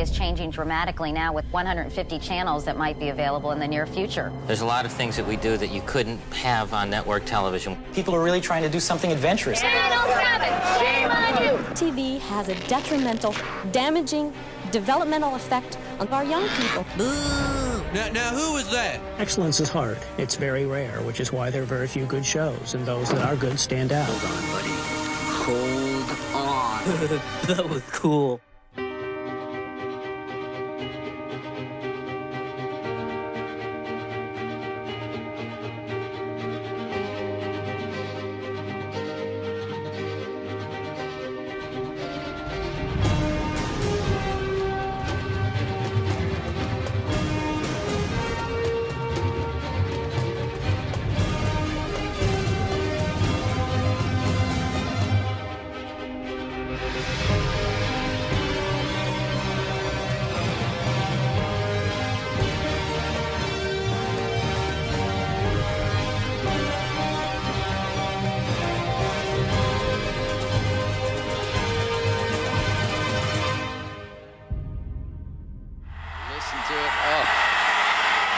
TV is changing dramatically now with 150 channels that might be available in the near future. There's a lot of things that we do that you couldn't have on network television. People are really trying to do something adventurous. Channel 7, shame on you! TV has a detrimental, damaging, developmental effect on our young people. Boo! Now, who was that? Excellence is hard. It's very rare, which is why there are very few good shows, and those that are good stand out. Hold on, buddy. Hold on. That was cool.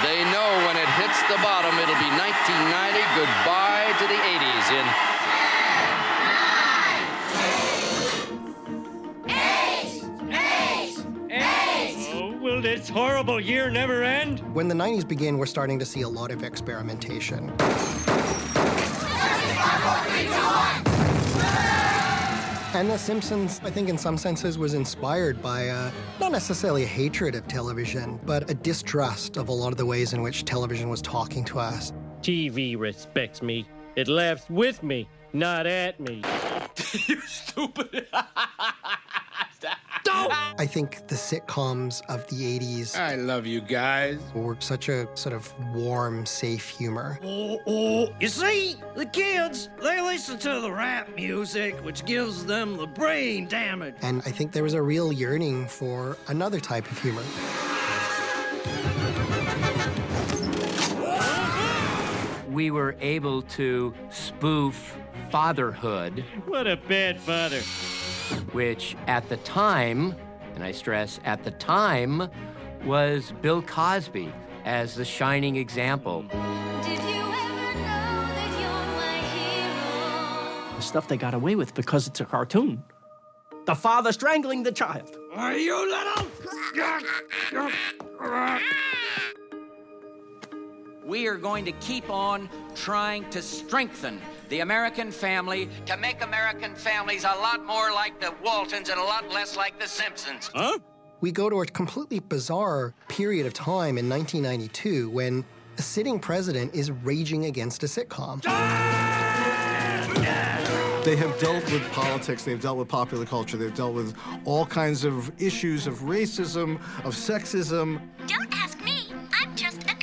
They know when it hits the bottom, it'll be 1990. Goodbye to the 80s in... 8! Oh, will this horrible year never end? When the 90s begin, we're starting to see a lot of experimentation. And The Simpsons, I think in some senses, was inspired by not necessarily a hatred of television, but a distrust of a lot of the ways in which television was talking to us. TV respects me. It laughs with me, not at me. You stupid. I think the sitcoms of the 80s I love you guys. were such a sort of warm, safe humor. You see, the kids, they listen to the rap music, which gives them the brain damage. And I think there was a real yearning for another type of humor. We were able to spoof fatherhood. What a bad father. Which at the time, and I stress at the time, was Bill Cosby as the shining example. Did you ever know that you're my hero? The stuff they got away with because it's a cartoon. The father strangling the child. Are you little? We are going to keep on trying to strengthen the American family to make American families a lot more like the Waltons and a lot less like the Simpsons. Huh? We go to a completely bizarre period of time in 1992 when a sitting president is raging against a sitcom. They have dealt with politics, they've dealt with popular culture, they've dealt with all kinds of issues of racism, of sexism. Don't ask me. I'm just a girl.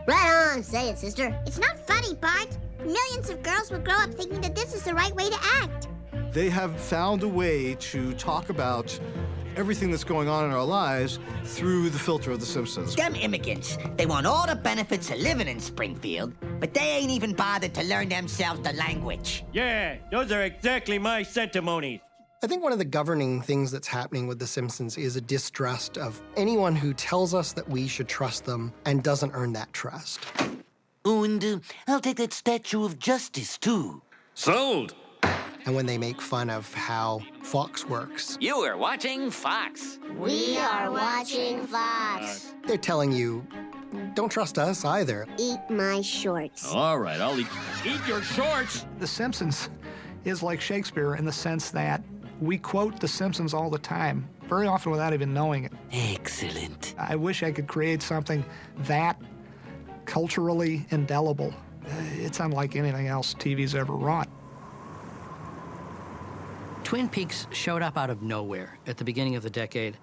Right on, say it, sister. It's not funny, Bart. Millions of girls will grow up thinking that this is the right way to act. They have found a way to talk about everything that's going on in our lives through the filter of The Simpsons. Them immigrants, they want all the benefits of living in Springfield, but they ain't even bothered to learn themselves the language. Yeah, those are exactly my sentimonies. I think one of the governing things that's happening with The Simpsons is a distrust of anyone who tells us that we should trust them and doesn't earn that trust. Oh, and I'll take that Statue of Justice, too. Sold. And when they make fun of how Fox works. You are watching Fox. We are watching Fox. They're telling you, don't trust us either. Eat my shorts. All right, I'll eat your shorts. The Simpsons is like Shakespeare in the sense that we quote The Simpsons all the time, very often without even knowing it. Excellent. I wish I could create something that culturally indelible. It's unlike anything else TV's ever wrought. Twin Peaks showed up out of nowhere at the beginning of the decade,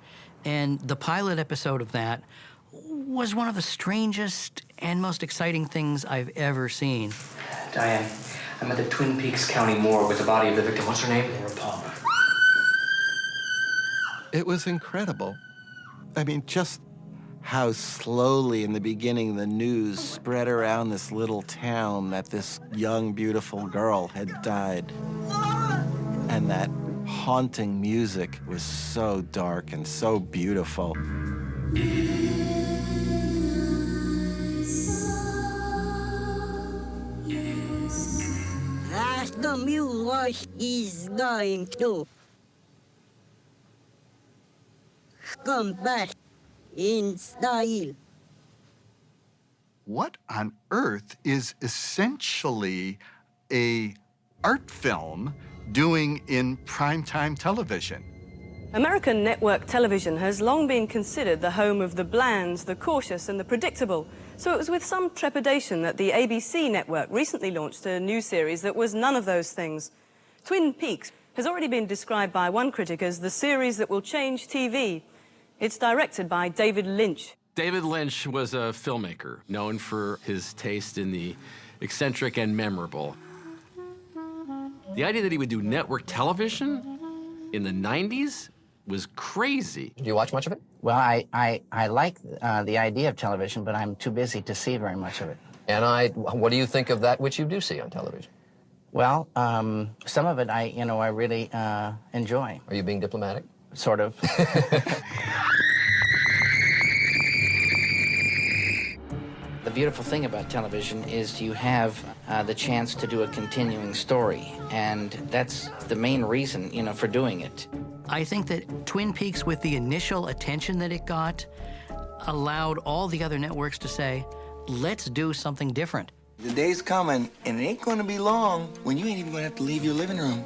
and the pilot episode of that was one of the strangest and most exciting things I've ever seen. Diane, I'm at the Twin Peaks County morgue with the body of the victim. What's her name? Laura Palmer. It was incredible. I mean, just how slowly in the beginning the news spread around this little town that this young, beautiful girl had died. And that haunting music was so dark and so beautiful. The mule is going to come back in style. What on earth is essentially a art film doing in primetime television? American network television has long been considered the home of the bland, the cautious, and the predictable. So it was with some trepidation that the ABC network recently launched a new series that was none of those things. Twin Peaks has already been described by one critic as the series that will change TV. It's directed by David Lynch. David Lynch was a filmmaker known for his taste in the eccentric and memorable. The idea that he would do network television in the 90s was crazy. Do you watch much of it? Well, I like the idea of television, but I'm too busy to see very much of it. And what do you think of that which you do see on television? Well, some of it I really enjoy. Are you being diplomatic? Sort of. The beautiful thing about television is you have the chance to do a continuing story, and that's the main reason, for doing it. I think that Twin Peaks, with the initial attention that it got, allowed all the other networks to say, let's do something different. The day's coming, and it ain't gonna be long, when you ain't even gonna have to leave your living room.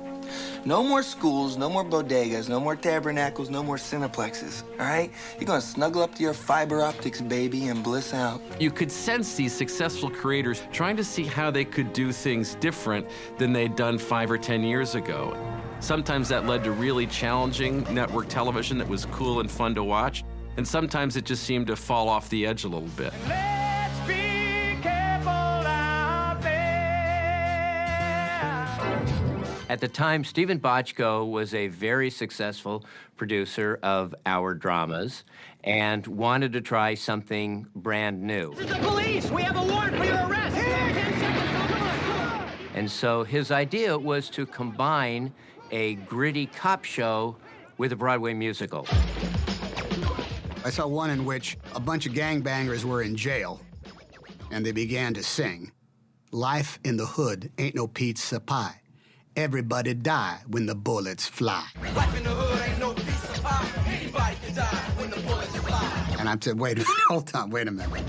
No more schools, no more bodegas, no more tabernacles, no more cineplexes, all right? You're gonna snuggle up to your fiber optics, baby, and bliss out. You could sense these successful creators trying to see how they could do things different than they'd done 5 or 10 years ago. Sometimes that led to really challenging network television that was cool and fun to watch, and sometimes it just seemed to fall off the edge a little bit. Let's be careful out there. At the time, Stephen Bochco was a very successful producer of our dramas and wanted to try something brand new. This is the police! We have a warrant for your arrest! And so his idea was to combine a gritty cop show with a Broadway musical. I saw one in which a bunch of gangbangers were in jail, and they began to sing, "Life in the hood ain't no pizza pie. Everybody die when the bullets fly." Life in the hood ain't no pizza pie. Anybody can die when the bullets fly. And I said, wait a minute, hold on, wait a minute.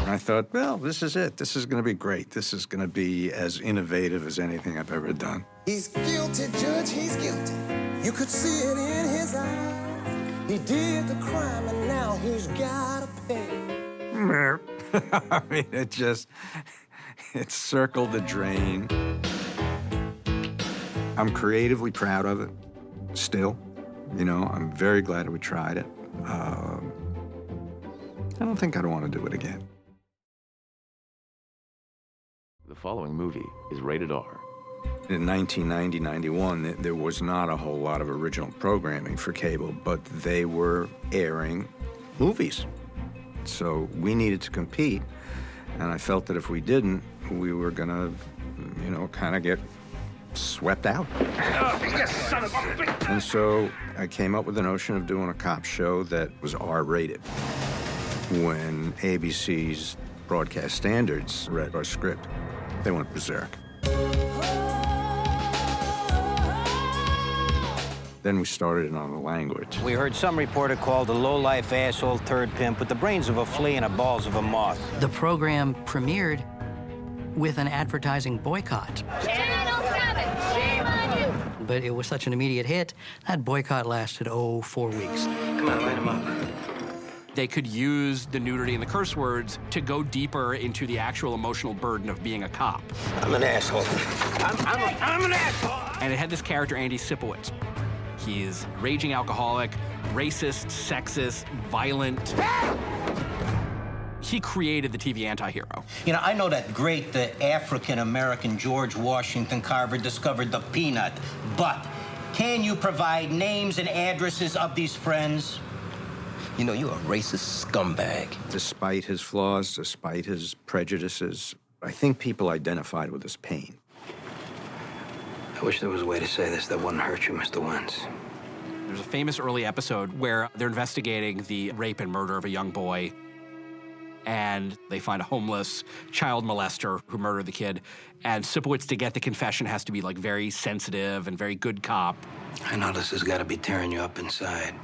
I thought, well, this is it. This is going to be great. This is going to be as innovative as anything I've ever done. He's guilty, Judge, he's guilty. You could see it in his eyes. He did the crime and now he's gotta pay. I mean, it circled the drain. I'm creatively proud of it, still. I'm very glad we tried it. I don't think I'd want to do it again. The following movie is rated R. In 1990-91, there was not a whole lot of original programming for cable, but they were airing movies. So we needed to compete, and I felt that if we didn't, we were gonna, kind of get swept out. And so I came up with the notion of doing a cop show that was R-rated. When ABC's broadcast standards read our script, they went berserk. Then we started it on the language. We heard some reporter called a low-life asshole turd pimp with the brains of a flea and the balls of a moth. The program premiered with an advertising boycott. Channel 7, shame on you. But it was such an immediate hit, that boycott lasted, 4 weeks. Come on, line them up. They could use the nudity and the curse words to go deeper into the actual emotional burden of being a cop. I'm an asshole. I'm an asshole. And it had this character, Andy Sipowicz. He's raging alcoholic, racist, sexist, violent. He created the TV anti-hero. I know that great African-American George Washington Carver discovered the peanut, but can you provide names and addresses of these friends? You're a racist scumbag. Despite his flaws, despite his prejudices, I think people identified with his pain. I wish there was a way to say this that wouldn't hurt you, Mr. Wentz. There's a famous early episode where they're investigating the rape and murder of a young boy, and they find a homeless child molester who murdered the kid. And Sipowicz, to get the confession, has to be like very sensitive and very good cop. I know this has got to be tearing you up inside,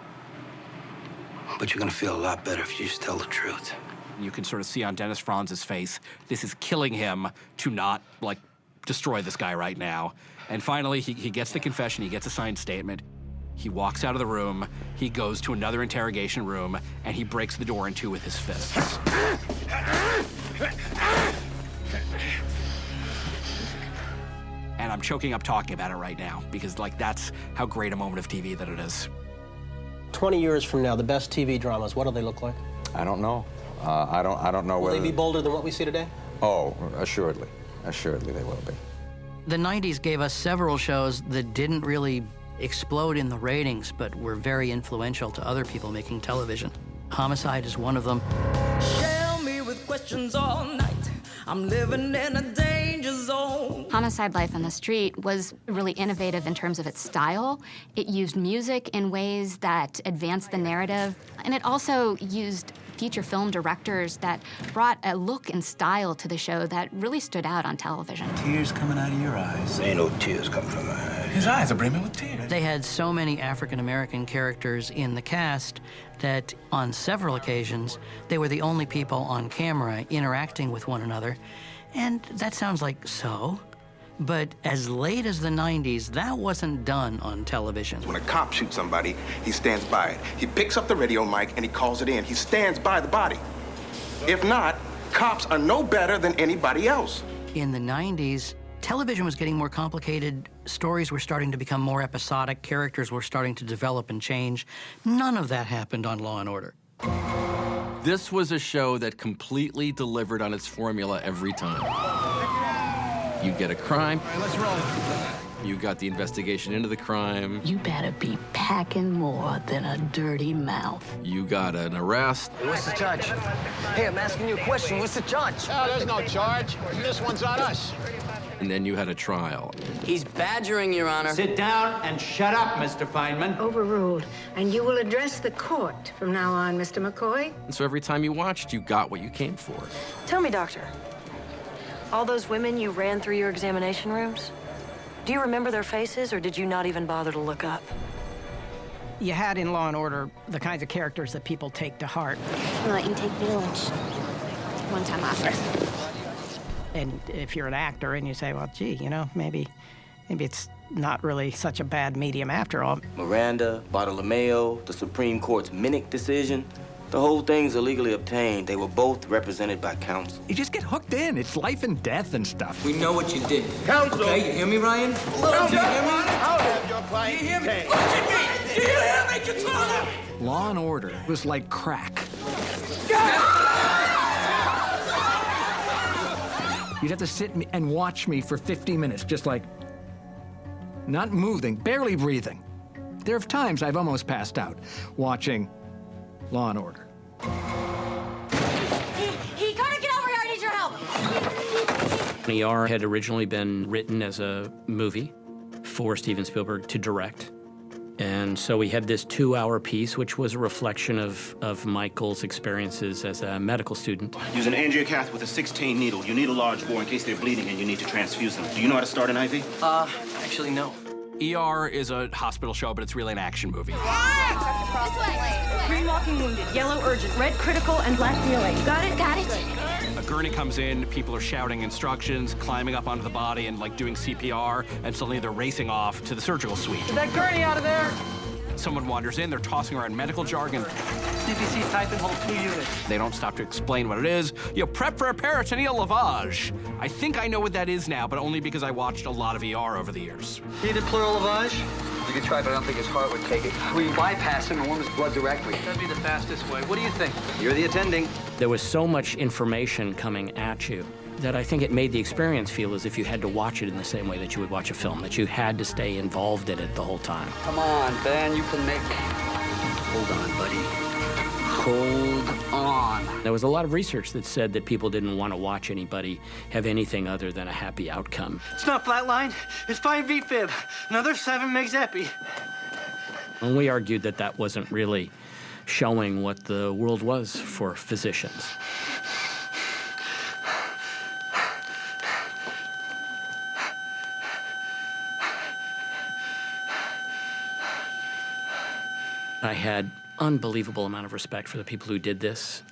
but you're gonna feel a lot better if you just tell the truth. You can sort of see on Dennis Franz's face, this is killing him to not, like, destroy this guy right now. And finally, he gets the confession, he gets a signed statement. He walks out of the room, he goes to another interrogation room, and he breaks the door in two with his fists. And I'm choking up talking about it right now, because, like, that's how great a moment of TV that it is. 20 years from now, the best TV dramas, what do they look like? I don't know. I don't know Will whether... they be bolder than what we see today? Oh, assuredly. Assuredly they will be. The 90s gave us several shows that didn't really explode in the ratings, but were very influential to other people making television. Homicide is one of them. Shell me with questions all night. I'm living in a danger zone. Homicide: Life on the Street was really innovative in terms of its style. It used music in ways that advanced the narrative, and it also used feature film directors that brought a look and style to the show that really stood out on television. Tears coming out of your eyes. Ain't no tears coming from my eyes. His eyes are brimming with tears. They had so many African-American characters in the cast that on several occasions, they were the only people on camera interacting with one another. And that sounds like so, but as late as the 90s, that wasn't done on television. When a cop shoots somebody, he stands by it. He picks up the radio mic and he calls it in. He stands by the body. If not, cops are no better than anybody else. In the 90s, television was getting more complicated. Stories were starting to become more episodic. Characters were starting to develop and change. None of that happened on Law & Order. This was a show that completely delivered on its formula every time. You get a crime. All right, let's roll. You got the investigation into the crime. You better be packing more than a dirty mouth. You got an arrest. Hey, what's the charge? Hey, I'm asking you a question. What's the charge? Oh, there's no charge. This one's on us. And then you had a trial. He's badgering, Your Honor. Sit down and shut up, Mr. Feynman. Overruled. And you will address the court from now on, Mr. McCoy. And so every time you watched, you got what you came for. Tell me, Doctor, all those women you ran through your examination rooms, do you remember their faces, or did you not even bother to look up? You had in Law & Order the kinds of characters that people take to heart. I'll let you take me to lunch. One-time offer. And if you're an actor and you say, well, gee, you know, maybe it's not really such a bad medium after all. Miranda, Bartolomeo, the Supreme Court's Minnick decision, the whole thing's illegally obtained. They were both represented by counsel. You just get hooked in. It's life and death and stuff. We know what you did. Counsel! Okay, you hear me, Ryan? Counsel! Do you hear me? I'll have your client. Do you hear me? detained. Look at me! Do you hear me, Katana? Law & Order was like crack. You'd have to sit and watch me for 50 minutes, just like, not moving, barely breathing. There are times I've almost passed out watching Law & Order. Carter, get over here. I need your help. ER had originally been written as a movie for Steven Spielberg to direct. And so we had this 2-hour piece, which was a reflection of Michael's experiences as a medical student. Use an angiocath with a 16 needle. You need a large bore in case they're bleeding and you need to transfuse them. Do you know how to start an IV? Actually, no. ER is a hospital show, but it's really an action movie. Green walking wounded, yellow urgent, red critical, and black DLA. Got it? Got it. A gurney comes in, people are shouting instructions, climbing up onto the body and like doing CPR, and suddenly they're racing off to the surgical suite. Get that gurney out of there! Someone wanders in, they're tossing around medical jargon. CPC type and hold 2 units. They don't stop to explain what it is. You know, prep for a peritoneal lavage. I think I know what that is now, but only because I watched a lot of ER over the years. Needed pleural lavage? You could try, but I don't think his heart would take it. We bypass him and warm his blood directly. That'd be the fastest way. What do you think? You're the attending. There was so much information coming at you that I think it made the experience feel as if you had to watch it in the same way that you would watch a film, that you had to stay involved in it the whole time. Come on, Ben, you can make... Hold on, buddy. Hold on. There was a lot of research that said that people didn't want to watch anybody have anything other than a happy outcome. It's not flatline. It's 5 fib. Another 7 megs epi. And we argued that that wasn't really showing what the world was for physicians. I had unbelievable amount of respect for the people who did this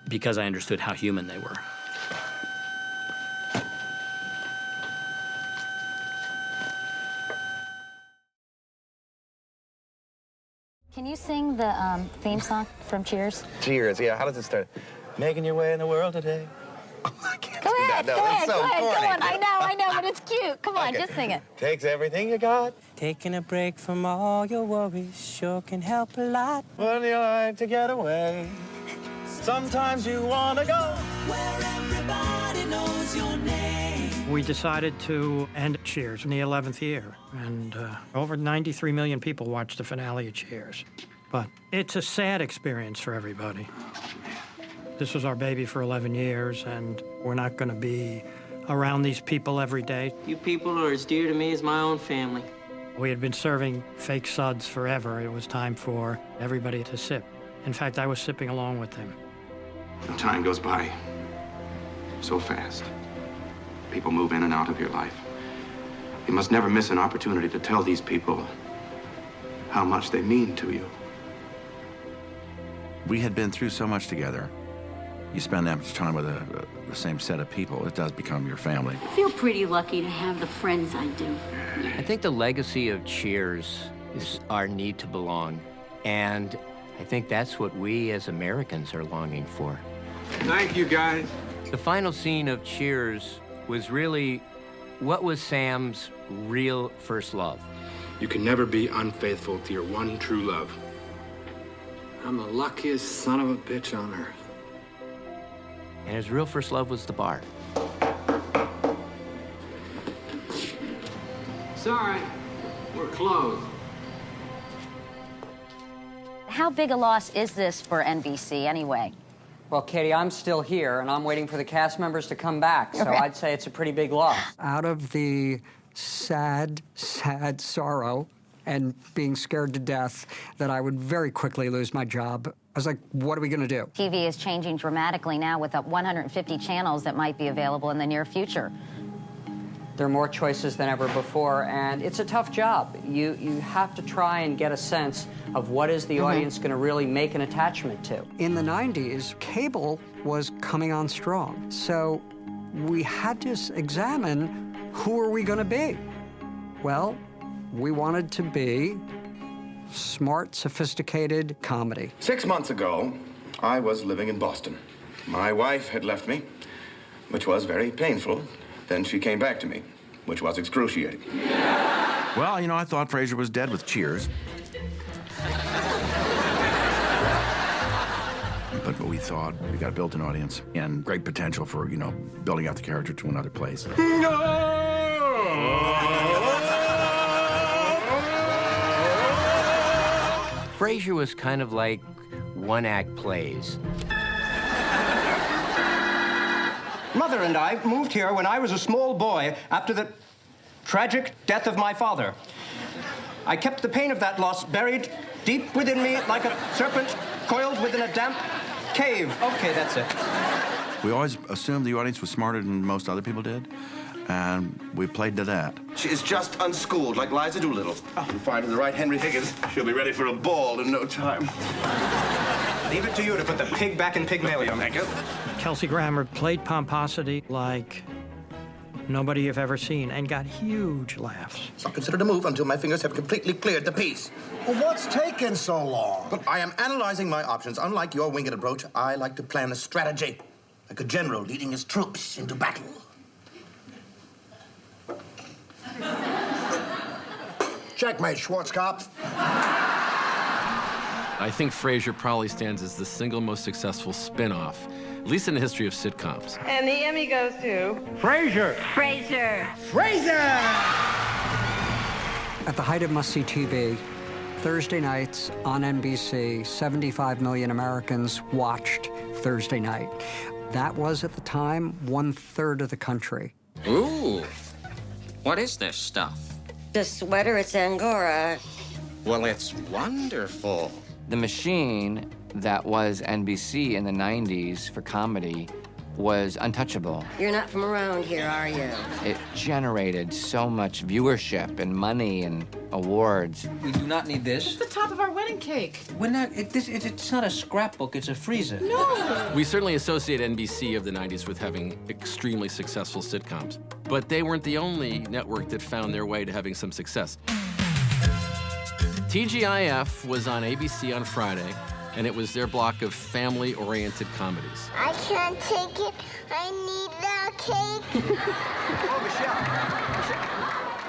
because I understood how human they were. Can you sing the theme song from Cheers? Cheers, yeah. How does it start? Making your way in the world today. Go ahead, go ahead, go on. I know, but it's cute. Come on, just sing it. Takes everything you got. Taking a break from all your worries sure can help a lot. When you like to get away, sometimes you want to go where everybody knows your name. We decided to end Cheers in the 11th year, and over 93 million people watched the finale of Cheers. But it's a sad experience for everybody. This was our baby for 11 years, and we're not going to be around these people every day. You people are as dear to me as my own family. We had been serving fake suds forever. It was time for everybody to sip. In fact, I was sipping along with them. Time goes by so fast. People move in and out of your life. You must never miss an opportunity to tell these people how much they mean to you. We had been through so much together. You spend that much time with the same set of people, it does become your family. I feel pretty lucky to have the friends I do. I think the legacy of Cheers is our need to belong. And I think that's what we as Americans are longing for. Thank you, guys. The final scene of Cheers was really, what was Sam's real first love? You can never be unfaithful to your one true love. I'm the luckiest son of a bitch on earth. And his real first love was the bar. Sorry, we're closed. How big a loss is this for NBC anyway? Well, Katie, I'm still here, and I'm waiting for the cast members to come back, so I'd say it's a pretty big loss. Out of the sad, sad sorrow and being scared to death that I would very quickly lose my job, I was like, what are we going to do? TV is changing dramatically now with 150 channels that might be available in the near future. There are more choices than ever before, and it's a tough job. You have to try and get a sense of what is the audience going to really make an attachment to. In the 90s, cable was coming on strong, so we had to examine who are we going to be. Well, we wanted to be smart, sophisticated comedy. 6 months ago, I was living in Boston. My wife had left me, which was very painful. Then she came back to me, which was excruciating. Well, you know, I thought Frasier was dead with Cheers. But we thought we got a built-in audience and great potential for, you know, building out the character to another place. Frasier was kind of like one-act plays. Mother and I moved here when I was a small boy after the tragic death of my father. I kept the pain of that loss buried deep within me like a serpent coiled within a damp cave. Okay, that's it. We always assumed the audience was smarter than most other people did, and we played to that. She is just unschooled, like Liza Doolittle. Oh, you find her the right Henry Higgins. She'll be ready for a ball in no time. Leave it to you to put the pig back in Pygmalion. Thank you. Kelsey Grammer played pomposity like nobody you've ever seen and got huge laughs. It's not considered a move until my fingers have completely cleared the piece. Well, what's taking so long? But I am analyzing my options. Unlike your winged approach, I like to plan a strategy, like a general leading his troops into battle. Checkmate, Schwarzkopf. I think Frasier probably stands as the single most successful spin-off, at least in the history of sitcoms. And the Emmy goes to... Frasier! Frasier! Frasier! At the height of must-see TV, Thursday nights on NBC. 75 million Americans watched Thursday night. That was, at the time, 1/3 of the country. Ooh, what is this stuff? The sweater, it's Angora. Well, it's wonderful. The machine that was NBC in the 90s for comedy was untouchable. You're not from around here, are you? It generated so much viewership and money and awards. We do not need this. It's the top of our wedding cake. We're not, it's not a scrapbook, it's a freezer. No! We certainly associate NBC of the 90s with having extremely successful sitcoms, but they weren't the only network that found their way to having some success. TGIF was on ABC on Friday, and it was their block of family-oriented comedies. I can't take it. I need that cake.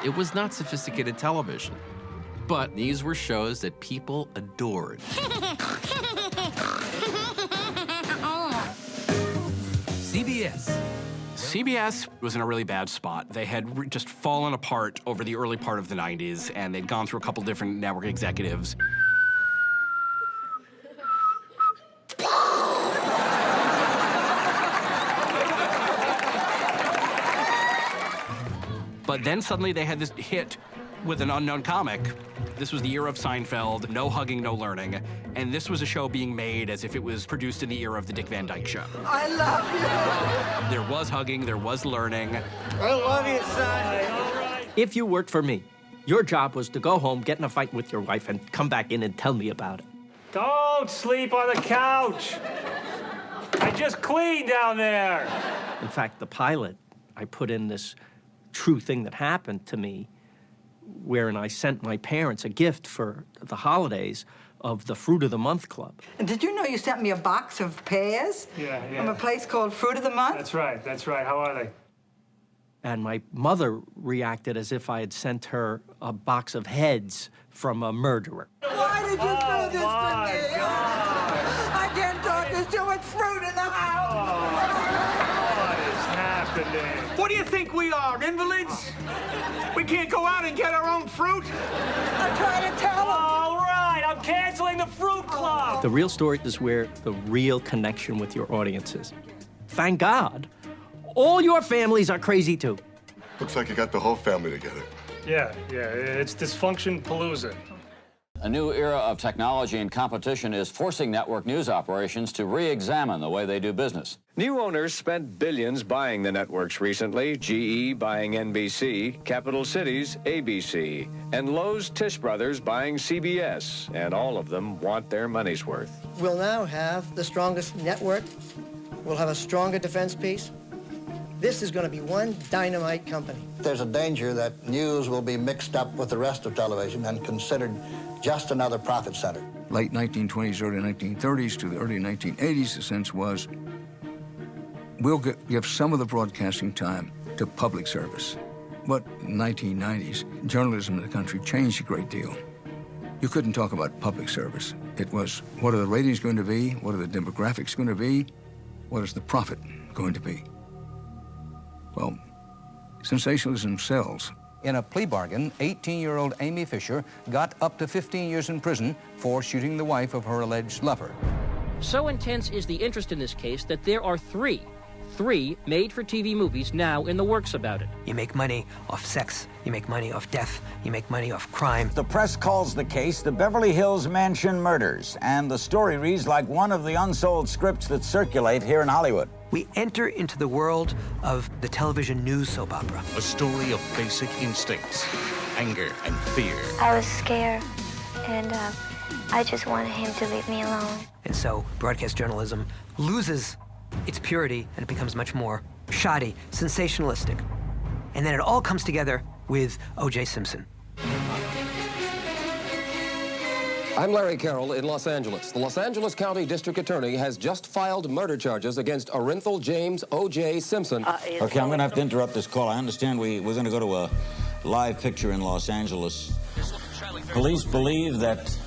It was not sophisticated television, but these were shows that people adored. CBS was in a really bad spot. They had just fallen apart over the early part of the 90s, and they'd gone through a couple different network executives. But then suddenly they had this hit with an unknown comic. This was the era of Seinfeld, no hugging, no learning. And this was a show being made as if it was produced in the era of the Dick Van Dyke Show. I love you. There was hugging, there was learning. I love you, son. If you worked for me, your job was to go home, get in a fight with your wife, and come back in and tell me about it. Don't sleep on the couch. I just cleaned down there. In fact, the pilot, I put in this true thing that happened to me, wherein I sent my parents a gift for the holidays of the Fruit of the Month Club. And did you know you sent me a box of pears? Yeah. From a place called Fruit of the Month? That's right. How are they? And my mother reacted as if I had sent her a box of heads from a murderer. Why did you do this to me? I can't talk. There's too much fruit in the house. What is happening? What do you think we are, invalids? We can't go out and get our own fruit? I'm trying to tell him. All right, I'm canceling the fruit club. The real story is where the real connection with your audience is. Thank God, all your families are crazy too. Looks like you got the whole family together. Yeah, it's dysfunction palooza. A new era of technology and competition is forcing network news operations to re-examine the way they do business. New owners spent billions buying the networks recently. GE buying NBC, Capital Cities ABC, and Lowe's Tisch Brothers buying CBS, and all of them want their money's worth. We'll now have the strongest network. We'll have a stronger defense piece. This is going to be one dynamite company. There's a danger that news will be mixed up with the rest of television and considered just another profit center. Late 1920s, early 1930s to the early 1980s, the sense was, we'll give some of the broadcasting time to public service. But in the 1990s, journalism in the country changed a great deal. You couldn't talk about public service. It was, what are the ratings going to be? What are the demographics going to be? What is the profit going to be? Well, sensationalism sells. In a plea bargain, 18-year-old Amy Fisher got up to 15 years in prison for shooting the wife of her alleged lover. So intense is the interest in this case that there are three made-for-TV movies now in the works about it. You make money off sex, you make money off death, you make money off crime. The press calls the case the Beverly Hills Mansion Murders, and the story reads like one of the unsold scripts that circulate here in Hollywood. We enter into the world of the television news soap opera. A story of basic instincts, anger and fear. I was scared, and I just wanted him to leave me alone. And so broadcast journalism loses its purity, and it becomes much more shoddy, sensationalistic. And then it all comes together with O.J. Simpson. I'm Larry Carroll in Los Angeles. The Los Angeles County District Attorney has just filed murder charges against Orenthal James O.J. Simpson. Okay, I'm going to have to interrupt this call. I understand we're going to go to a live picture in Los Angeles. Police believe that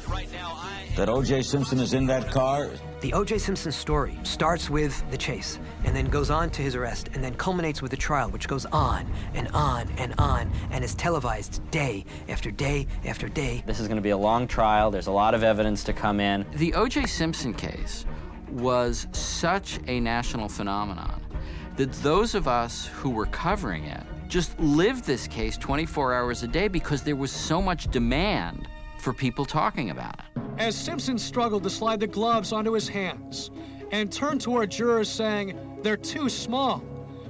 O.J. Simpson is in that car. The O.J. Simpson story starts with the chase and then goes on to his arrest and then culminates with the trial, which goes on and on and on and is televised day after day after day. This is going to be a long trial. There's a lot of evidence to come in. The O.J. Simpson case was such a national phenomenon that those of us who were covering it just lived this case 24 hours a day because there was so much demand for people talking about it. As Simpson struggled to slide the gloves onto his hands and turned toward jurors saying they're too small,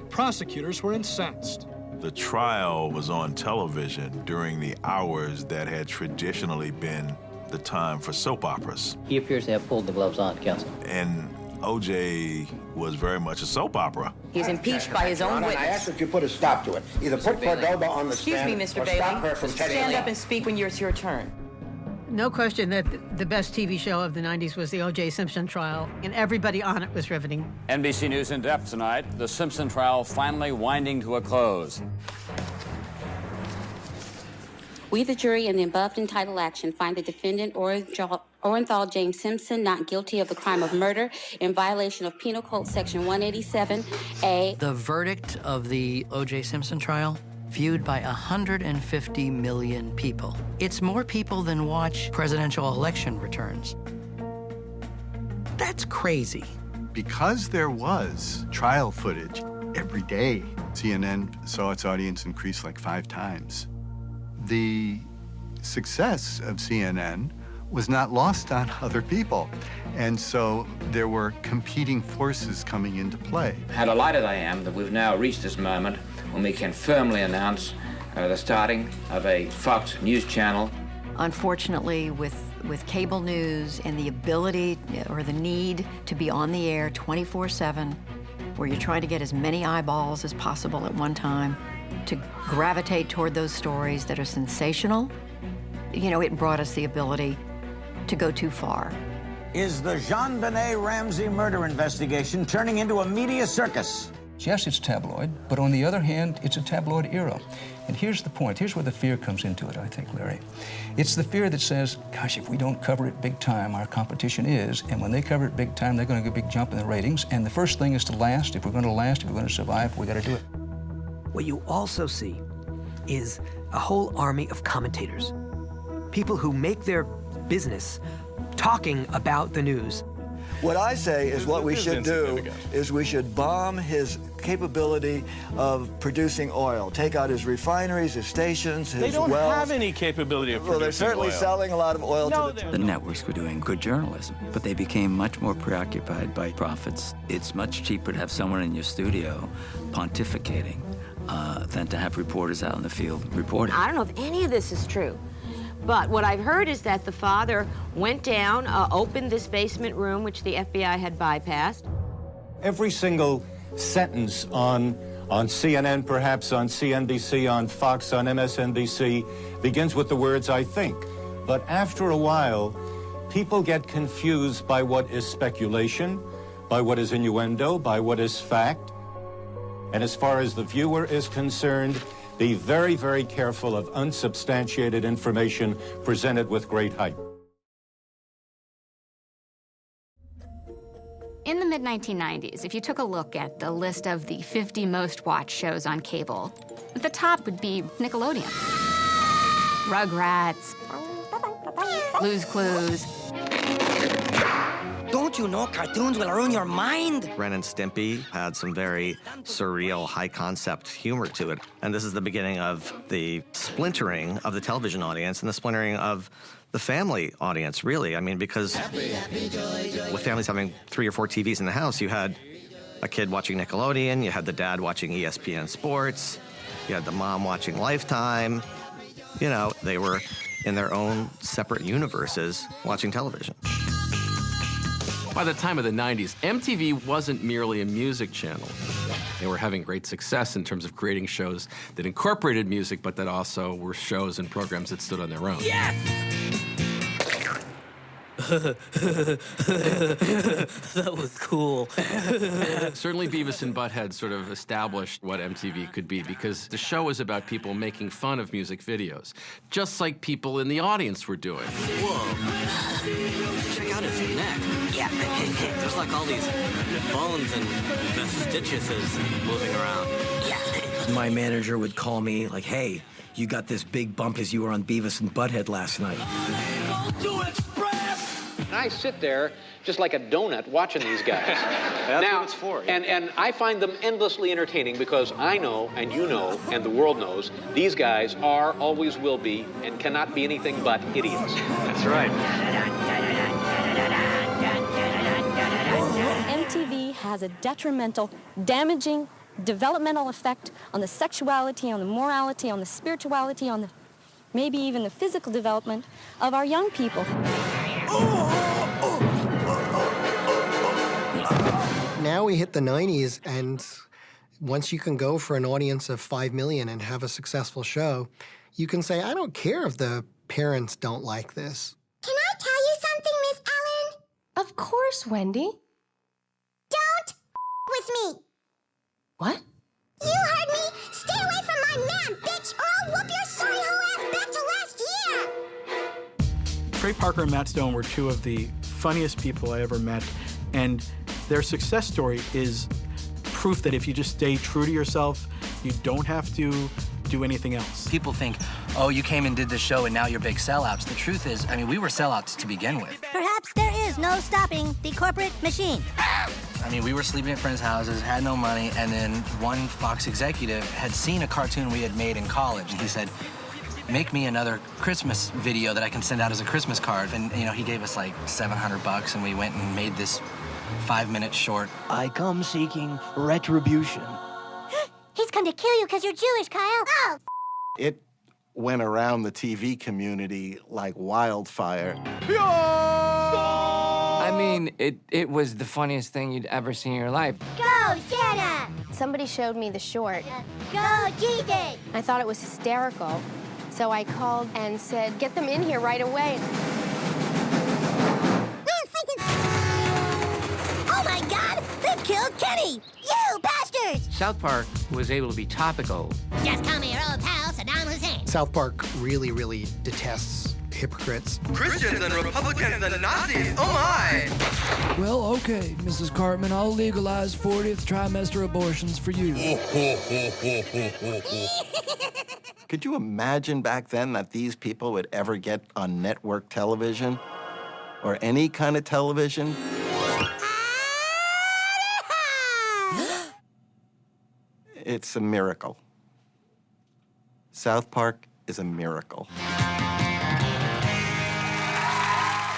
prosecutors were incensed. The trial was on television during the hours that had traditionally been the time for soap operas. He appears to have pulled the gloves on, counsel. And O.J. was very much a soap opera. He's impeached by his own witness. I ask that you put a stop to it. Either put Cordova on the Excuse stand me, Mr. or Bailey. stop her from Stand up and speak when it's your turn. No question that the best TV show of the 90s was the O.J. Simpson trial, and everybody on it was riveting. NBC News in depth tonight. The Simpson trial finally winding to a close. We, the jury, in the above entitled action, find the defendant, Orenthal James Simpson, not guilty of the crime of murder in violation of Penal Code Section 187A. The verdict of the O.J. Simpson trial, viewed by 150 million people. It's more people than watch presidential election returns. That's crazy. Because there was trial footage every day, CNN saw its audience increase like 5 times. The success of CNN was not lost on other people. And so there were competing forces coming into play. How delighted I am that we've now reached this moment when we can firmly announce the starting of a Fox News channel. Unfortunately, with cable news and the ability or the need to be on the air 24/7, where you're trying to get as many eyeballs as possible at one time, to gravitate toward those stories that are sensational, it brought us the ability to go too far. Is the Jean-Benet Ramsey murder investigation turning into a media circus? Yes, it's tabloid, but on the other hand, it's a tabloid era. And here's the point. Here's where the fear comes into it, I think, Larry. It's the fear that says, gosh, if we don't cover it big time, our competition is, and when they cover it big time, they're going to get a big jump in the ratings. And the first thing is to last. If we're going to last, if we're going to survive, we got to do it. What you also see is a whole army of commentators, people who make their business talking about the news. What I say is what we should do is we should bomb his capability of producing oil. Take out his refineries, his stations, his wells. They don't have any capability of producing oil. Well, they're certainly selling a lot of oil to the networks were doing good journalism, but they became much more preoccupied by profits. It's much cheaper to have someone in your studio pontificating than to have reporters out in the field reporting. I don't know if any of this is true, but what I've heard is that the father went down, opened this basement room, which the FBI had bypassed. Every single sentence on CNN, perhaps on CNBC, on Fox, on MSNBC, begins with the words, "I think." But after a while, people get confused by what is speculation, by what is innuendo, by what is fact. And as far as the viewer is concerned, be very, very careful of unsubstantiated information presented with great hype. In the mid-1990s, if you took a look at the list of the 50 most watched shows on cable, at the top would be Nickelodeon. Rugrats, Blue's Clues. Don't you know cartoons will ruin your mind? Ren and Stimpy had some very surreal, high-concept humor to it. And this is the beginning of the splintering of the television audience and the splintering of the family audience, really. I mean, because with families having 3 or 4 TVs in the house, you had a kid watching Nickelodeon, you had the dad watching ESPN Sports, you had the mom watching Lifetime. They were in their own separate universes watching television. By the time of the 90s, MTV wasn't merely a music channel. They were having great success in terms of creating shows that incorporated music, but that also were shows and programs that stood on their own. Yes! That was cool. Certainly Beavis and Butthead sort of established what MTV could be because the show was about people making fun of music videos, just like people in the audience were doing. Whoa. Check out his neck. Yeah. There's like all these bones and vestiges moving around. Yeah. My manager would call me like, hey, you got this big bump as you were on Beavis and Butthead last night. I sit there just like a donut watching these guys. That's what it's for. Yeah. And I find them endlessly entertaining because I know, and you know, and the world knows, these guys are, always will be, and cannot be anything but idiots. That's right. MTV has a detrimental, damaging, developmental effect on the sexuality, on the morality, on the spirituality, on the maybe even the physical development of our young people. Now we hit the 90s, and once you can go for an audience of 5 million and have a successful show, you can say, I don't care if the parents don't like this. Can I tell you something, Miss Ellen? Of course, Wendy. Don't with me. What? You heard me. Stay away from my man, bitch, or I'll whoop your sorry hoe ass back to last year. Trey Parker and Matt Stone were two of the funniest people I ever met, and their success story is proof that if you just stay true to yourself, you don't have to do anything else. People think, oh, you came and did this show and now you're big sellouts. The truth is, I mean, we were sellouts to begin with. Perhaps there is no stopping the corporate machine. I mean, we were sleeping at friends' houses, had no money, and then one Fox executive had seen a cartoon we had made in college, and he said, make me another Christmas video that I can send out as a Christmas card. And, you know, he gave us like $700, and we went and made this 5-minute short. I come seeking retribution. He's come to kill you because you're Jewish, Kyle. Oh, It went around the TV community like wildfire. I mean, it was the funniest thing you'd ever seen in your life. go, Jenna. Somebody showed me the short. Go, Gigi. I thought it was hysterical, so I called and said, get them in here right away. Oh, my God. They killed Kenny. You bastards. South Park was able to be topical. Just come to your old pal, Saddam Hussein. South Park really, really detests hypocrites. Christians and Republicans and Nazis, oh my! Well, okay, Mrs. Cartman, I'll legalize 40th trimester abortions for you. Could you imagine back then that these people would ever get on network television? Or any kind of television? It's a miracle. South Park is a miracle.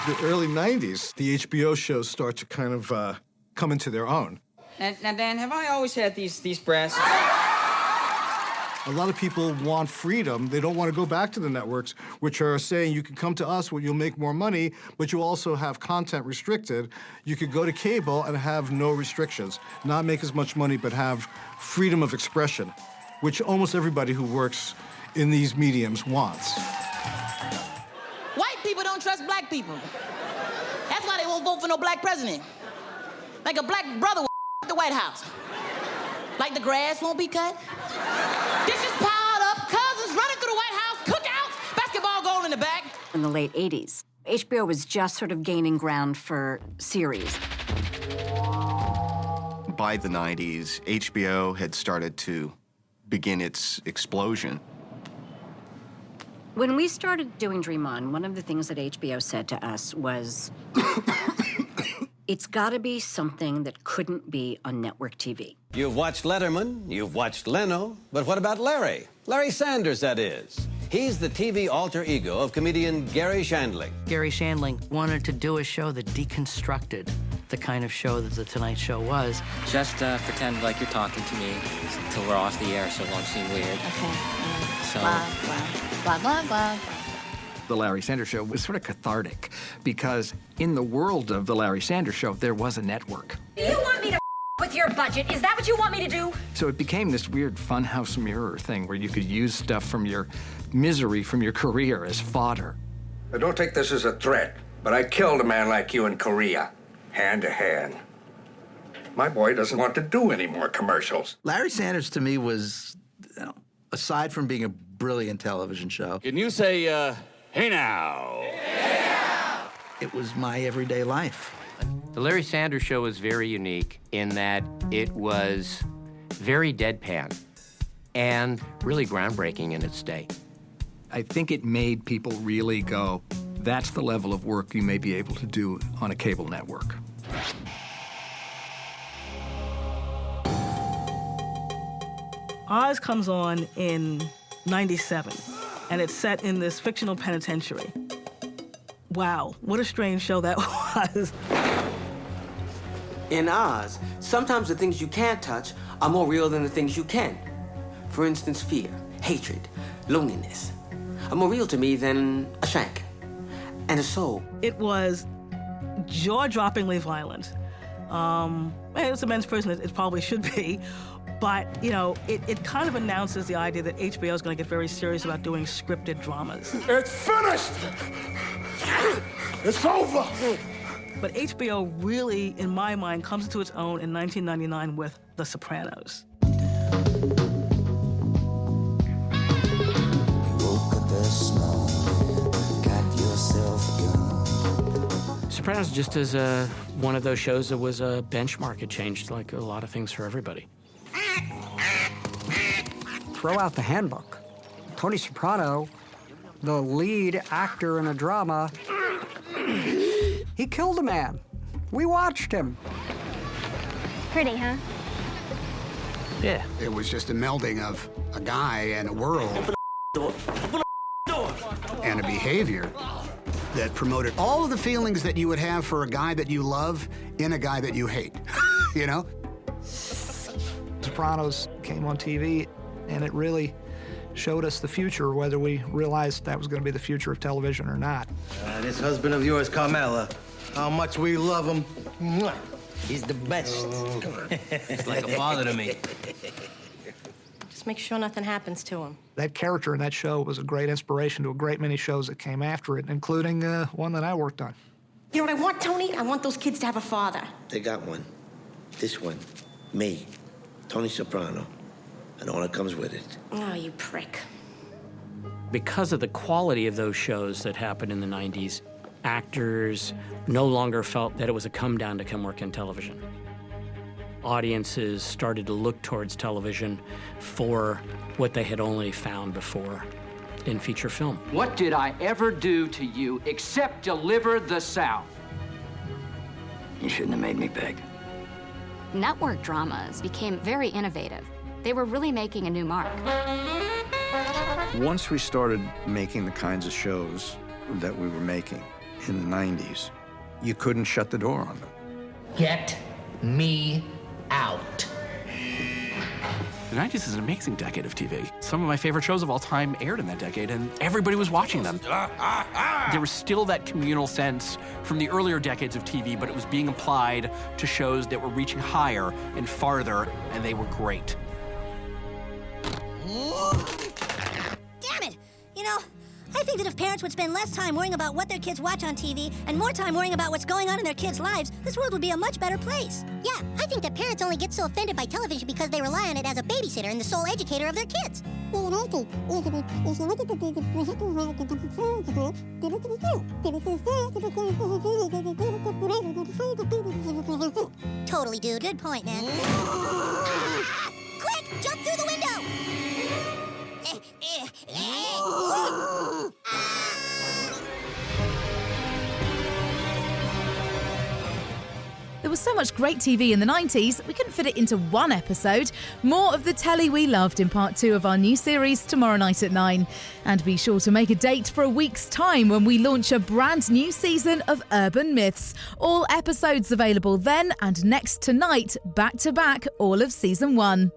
The early 90s, the HBO shows start to kind of come into their own. Now, Dan, have I always had these breasts? A lot of people want freedom. They don't want to go back to the networks, which are saying you can come to us where you'll make more money, but you also have content restricted. You could go to cable and have no restrictions, not make as much money, but have freedom of expression, which almost everybody who works in these mediums wants. White people don't trust black people. That's why they won't vote for no black president. Like a black brother will the White House. Like the grass won't be cut. Dishes piled up, cousins running through the White House, cookouts, basketball goal in the back. In the late 80s, HBO was just sort of gaining ground for series. By the 90s, HBO had started to begin its explosion. When we started doing Dream On, one of the things that HBO said to us was, it's got to be something that couldn't be on network TV. You've watched Letterman, you've watched Leno, but what about Larry? Larry Sanders, that is. He's the TV alter ego of comedian Gary Shandling. Gary Shandling wanted to do a show that deconstructed the kind of show that The Tonight Show was. Just pretend like you're talking to me until we're off the air so it won't seem weird. Okay. So, Blah, blah, blah. The Larry Sanders Show was sort of cathartic because in the world of The Larry Sanders Show, there was a network. You want me to with your budget? Is that what you want me to do? So it became this weird funhouse mirror thing where you could use stuff from your misery from your career as fodder. I don't take this as a threat. But I killed a man like you in Korea, hand to hand. My boy doesn't want to do any more commercials. Larry Sanders, to me, was, aside from being a brilliant television show... Can you say, hey now? Hey now! It was my everyday life. The Larry Sanders Show was very unique in that it was very deadpan and really groundbreaking in its day. I think it made people really go, that's the level of work you may be able to do on a cable network. Oz comes on in '97, and it's set in this fictional penitentiary. Wow, what a strange show that was. In Oz, sometimes the things you can't touch are more real than the things you can. For instance, fear, hatred, loneliness are more real to me than a shank and a soul. It was jaw-droppingly violent. It's a men's prison, it probably should be. But, it kind of announces the idea that HBO is going to get very serious about doing scripted dramas. It's finished! It's over! But HBO really, in my mind, comes to its own in 1999 with The Sopranos. Sopranos just is one of those shows that was a benchmark. It changed like a lot of things for everybody. Throw out the handbook. Tony Soprano, the lead actor in a drama, he killed a man. We watched him. Pretty, huh? Yeah. It was just a melding of a guy and a world and a behavior that promoted all of the feelings that you would have for a guy that you love in a guy that you hate, Sopranos came on TV, and it really showed us the future, whether we realized that was going to be the future of television or not. This husband of yours, Carmela, how much we love him. Mwah. He's the best. He's like a father to me. Just make sure nothing happens to him. That character in that show was a great inspiration to a great many shows that came after it, including one that I worked on. You know what I want, Tony? I want those kids to have a father. They got one. This one. Me. Tony Soprano. And all that comes with it. Oh, you prick. Because of the quality of those shows that happened in the 90s, actors no longer felt that it was a come down to come work in television. Audiences started to look towards television for what they had only found before in feature film. What did I ever do to you except deliver the South? You shouldn't have made me beg. Network dramas became very innovative. They were really making a new mark. Once we started making the kinds of shows that we were making in the 90s, you couldn't shut the door on them. Get me out. The 90s is an amazing decade of TV. Some of my favorite shows of all time aired in that decade, and everybody was watching them. There was still that communal sense from the earlier decades of TV, but it was being applied to shows that were reaching higher and farther, and they were great. Damn it! I think that if parents would spend less time worrying about what their kids watch on TV and more time worrying about what's going on in their kids' lives, this world would be a much better place. Yeah, I think that parents only get so offended by television because they rely on it as a babysitter and the sole educator of their kids. Totally, dude. Good point, man. Quick, jump through the window! There was so much great TV in the 90s, we couldn't fit it into one episode. More of the telly we loved in part 2 of our new series tomorrow night at 9. And be sure to make a date for a week's time when we launch a brand new season of Urban Myths. All episodes available then and next tonight, back to back all of season 1.